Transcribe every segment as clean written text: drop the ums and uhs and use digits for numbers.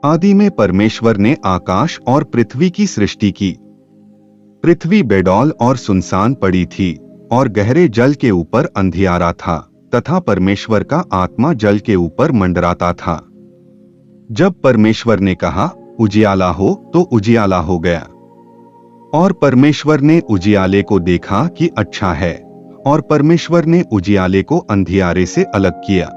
आदि में परमेश्वर ने आकाश और पृथ्वी की सृष्टि की। पृथ्वी बेडौल और सुनसान पड़ी थी और गहरे जल के ऊपर अंधियारा था तथा परमेश्वर का आत्मा जल के ऊपर मंडराता था। जब परमेश्वर ने कहा उजियाला हो, तो उजियाला हो गया। और परमेश्वर ने उजियाले को देखा कि अच्छा है, और परमेश्वर ने उजियाले को अंधियारे से अलग किया।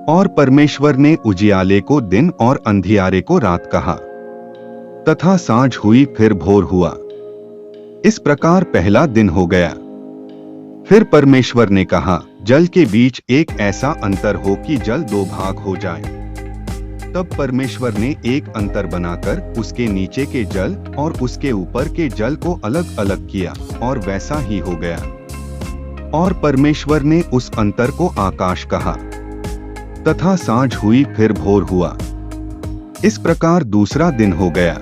और परमेश्वर ने उजियाले को दिन और अंधियारे को रात कहा। तथा सांझ हुई, फिर भोर हुआ। इस प्रकार पहला दिन हो गया। फिर परमेश्वर ने कहा, जल के बीच एक ऐसा अंतर हो कि जल दो भाग हो जाए। तब परमेश्वर ने एक अंतर बनाकर उसके नीचे के जल और उसके ऊपर के जल को अलग अलग किया, और वैसा ही हो गया। और परमेश्वर ने उस अंतर को आकाश कहा। तथा सांझ हुई, फिर भोर हुआ। इस प्रकार दूसरा दिन हो गया।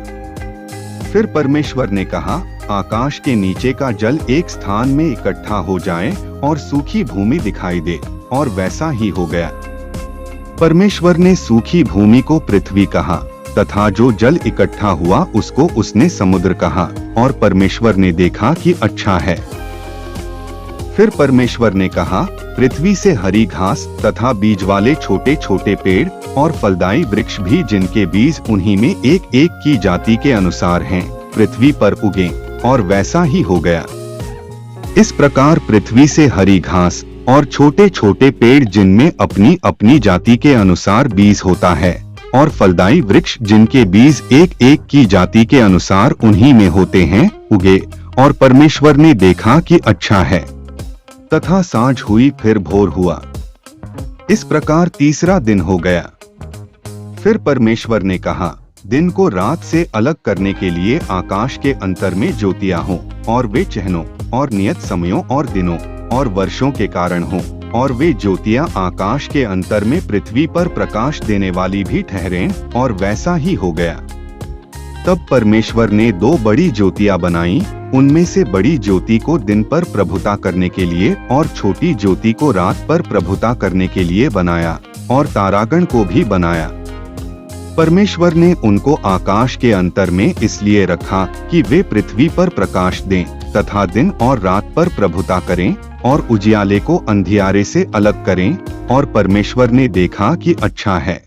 फिर परमेश्वर ने कहा, आकाश के नीचे का जल एक स्थान में इकट्ठा हो जाए और सूखी भूमि दिखाई दे, और वैसा ही हो गया। परमेश्वर ने सूखी भूमि को पृथ्वी कहा, तथा जो जल इकट्ठा हुआ उसको उसने समुद्र कहा। और परमेश्वर ने देखा कि अच्छा है। फिर परमेश्वर ने कहा, पृथ्वी से हरी घास तथा बीज वाले छोटे छोटे पेड़ और फलदायी वृक्ष भी, जिनके बीज उन्हीं में एक एक की जाति के अनुसार हैं, पृथ्वी पर उगे, और वैसा ही हो गया। इस प्रकार पृथ्वी से हरी घास और छोटे छोटे पेड़, जिनमें अपनी अपनी जाति के अनुसार बीज होता है, और फलदायी वृक्ष, जिनके बीज एक एक की जाति के अनुसार उन्हीं में होते हैं, उगे। और परमेश्वर ने देखा कि अच्छा है। तथा सांझ हुई, फिर भोर हुआ। इस प्रकार तीसरा दिन हो गया। फिर परमेश्वर ने कहा, दिन को रात से अलग करने के लिए आकाश के अंतर में ज्योतियां हों, और वे चिन्हों और नियत समयों और दिनों और वर्षों के कारण हों, और वे ज्योतियां आकाश के अंतर में पृथ्वी पर प्रकाश देने वाली भी ठहरें, और वैसा ही हो गया। तब परमेश्वर ने दो बड़ी ज्योतियां बनाई। उनमें से बड़ी ज्योति को दिन पर प्रभुता करने के लिए और छोटी ज्योति को रात पर प्रभुता करने के लिए बनाया, और तारागण को भी बनाया। परमेश्वर ने उनको आकाश के अंतर में इसलिए रखा कि वे पृथ्वी पर प्रकाश दें तथा दिन और रात पर प्रभुता करें, और उजियाले को अंधियारे से अलग करें। और परमेश्वर ने देखा कि अच्छा है।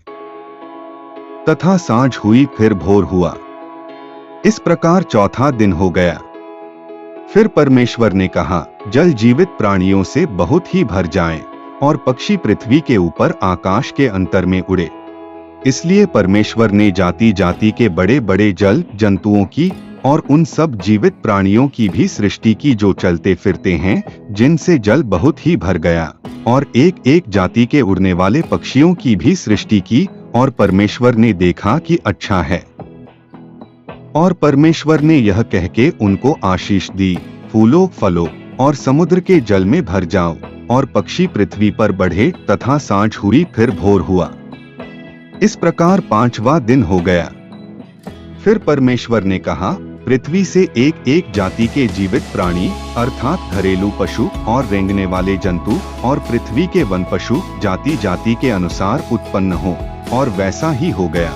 तथा सांझ हुई, फिर भोर हुआ। इस प्रकार चौथा दिन हो गया। फिर परमेश्वर ने कहा, जल जीवित प्राणियों से बहुत ही भर जाएं, और पक्षी पृथ्वी के ऊपर आकाश के अंतर में उड़े। इसलिए परमेश्वर ने जाति जाति के बड़े बड़े जल जंतुओं की और उन सब जीवित प्राणियों की भी सृष्टि की, जो चलते फिरते हैं, जिनसे जल बहुत ही भर गया। और एक एक जाति के उड़ने वाले पक्षियों की भी सृष्टि की। और परमेश्वर ने देखा कि अच्छा है। और परमेश्वर ने यह कह के उनको आशीष दी, फूलो फलो और समुद्र के जल में भर जाओ, और पक्षी पृथ्वी पर बढ़े। तथा सांझ हुई, फिर भोर हुआ। इस प्रकार पांचवा दिन हो गया। फिर परमेश्वर ने कहा, पृथ्वी से एक एक जाति के जीवित प्राणी, अर्थात घरेलू पशु और रेंगने वाले जंतु और पृथ्वी के वन पशु जाति जाति के अनुसार उत्पन्न हो, और वैसा ही हो गया।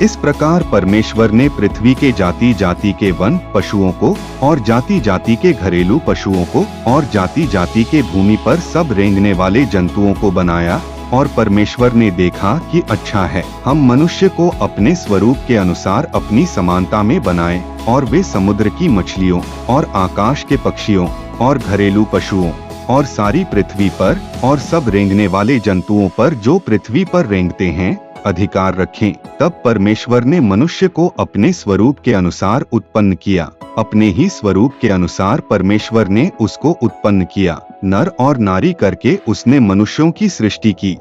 इस प्रकार परमेश्वर ने पृथ्वी के जाति जाति के वन पशुओं को और जाति जाति के घरेलू पशुओं को और जाति जाति के भूमि पर सब रेंगने वाले जंतुओं को बनाया। और परमेश्वर ने देखा कि अच्छा है, हम मनुष्य को अपने स्वरूप के अनुसार अपनी समानता में बनाएं, और वे समुद्र की मछलियों और आकाश के पक्षियों और घरेलू पशुओं और सारी पृथ्वी पर और सब रेंगने वाले जंतुओं पर जो पृथ्वी पर रेंगते हैं अधिकार रखें। तब परमेश्वर ने मनुष्य को अपने स्वरूप के अनुसार उत्पन्न किया। अपने ही स्वरूप के अनुसार परमेश्वर ने उसको उत्पन्न किया, नर और नारी करके उसने मनुष्यों की सृष्टि की।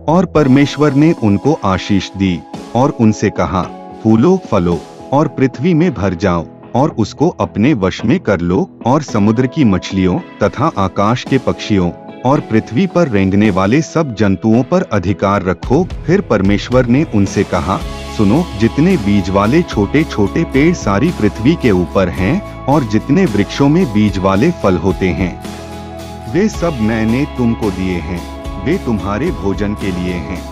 और परमेश्वर ने उनको आशीष दी और उनसे कहा, फूलो फलो और पृथ्वी में भर जाओ और उसको अपने वश में कर लो, और समुद्र की मछलियों तथा आकाश के पक्षियों और पृथ्वी पर रेंगने वाले सब जंतुओं पर अधिकार रखो। फिर परमेश्वर ने उनसे कहा, सुनो, जितने बीज वाले छोटे छोटे पेड़ सारी पृथ्वी के ऊपर हैं और जितने वृक्षों में बीज वाले फल होते हैं, वे सब मैंने तुमको दिए हैं, वे तुम्हारे भोजन के लिए हैं।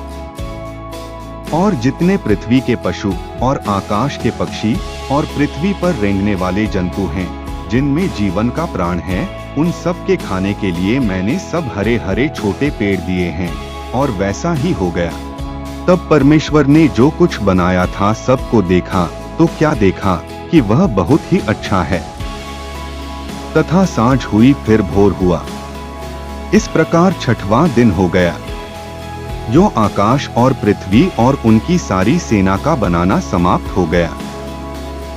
और जितने पृथ्वी के पशु और आकाश के पक्षी और पृथ्वी पर रेंगने वाले जंतु हैं, जिनमें जीवन का प्राण है, उन सब के खाने के लिए मैंने सब हरे हरे छोटे पेड़ दिए हैं। और वैसा ही हो गया। तब परमेश्वर ने जो कुछ बनाया था सबको देखा, तो क्या देखा कि वह बहुत ही अच्छा है। तथा सांझ हुई फिर भोर हुआ। इस प्रकार छठवां दिन हो गया। जो आकाश और पृथ्वी और उनकी सारी सेना का बनाना समाप्त हो गया।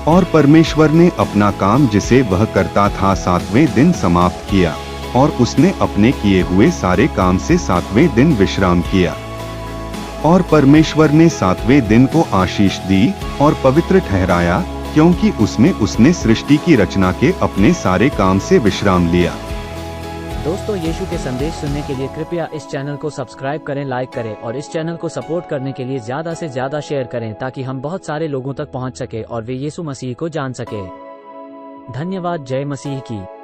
और परमेश्वर ने अपना काम जिसे वह करता था सातवें दिन समाप्त किया, और उसने अपने किए हुए सारे काम से सातवें दिन विश्राम किया। और परमेश्वर ने सातवें दिन को आशीष दी और पवित्र ठहराया, क्योंकि उसमें उसने सृष्टि की रचना के अपने सारे काम से विश्राम लिया। दोस्तों, यीशु के संदेश सुनने के लिए कृपया इस चैनल को सब्सक्राइब करें, लाइक करें और इस चैनल को सपोर्ट करने के लिए ज्यादा से ज्यादा शेयर करें, ताकि हम बहुत सारे लोगों तक पहुंच सके और वे यीशु मसीह को जान सके। धन्यवाद। जय मसीह की।